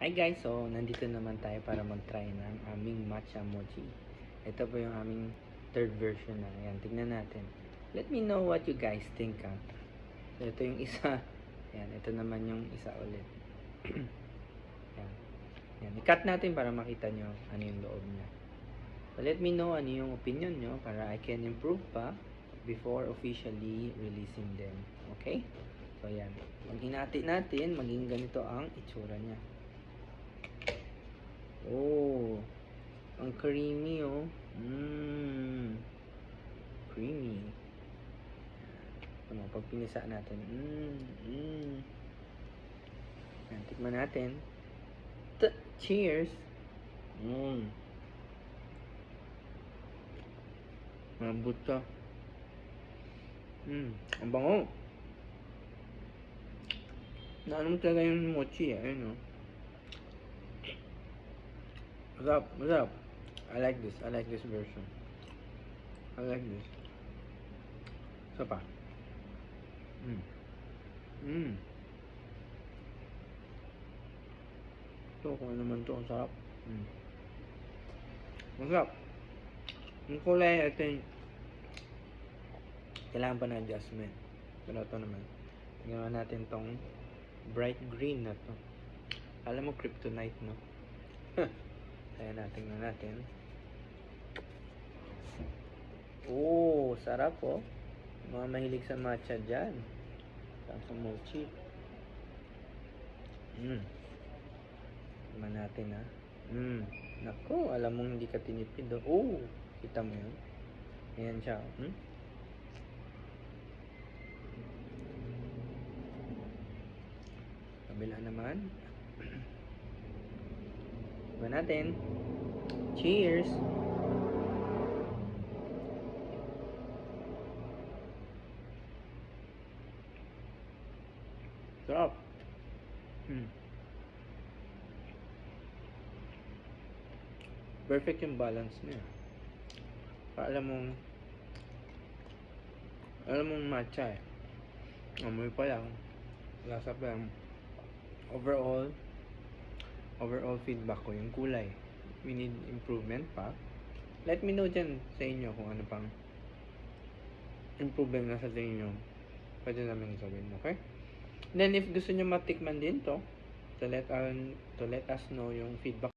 Hi guys, so nandito naman tayo para mag-try ng aming matcha mochi. Ito po yung aming third version na. Ayan, tignan natin. Let me know what you guys think. So, ito yung isa. Ayan, ito naman yung isa ulit. Ayan. Ayan, i-cut natin para makita nyo ano yung loob niya. So, let me know ano yung opinion nyo para I can improve pa before officially releasing them. Okay? So, ayan. Mag-hinati natin, maging ganito ang itsura niya. Oh, ang creamy oh. Creamy. Ano, pag pinisa natin. Yan, tikman natin. Cheers. Malambot ka. Ang bango. Naano talaga yung mochi eh. Ayun oh. Masarap. I like this version. I like this. Isa pa. Ito, kung ano naman ito. Ang sarap. Masarap. Yung kulay, I think, kailangan pa na adjustment. Pero ito naman. Tingnan natin tong bright green na to. Alam mo, kryptonite, no? Kaya tingnan natin. Oh, sarap oh. Mga mahilig sa matcha dyan. Sa mochi. Tingnan natin ha. Nako, alam mong hindi ka tinipid oh. Oh, kita mo yun. Ayan siya. Kabila naman. Tingnan natin. Cheers! Sarap! Perfect yung balance niya. Alam mong matcha eh. Amoy pa lang. Lasa pa lang. Overall feedback ko yung kulay. We need improvement pa. Let me know dyan sa inyo kung ano pang improvement na sa tingin nyo. Pwede namin gawin, okay? Then if gusto nyo matikman din to, to let us know yung feedback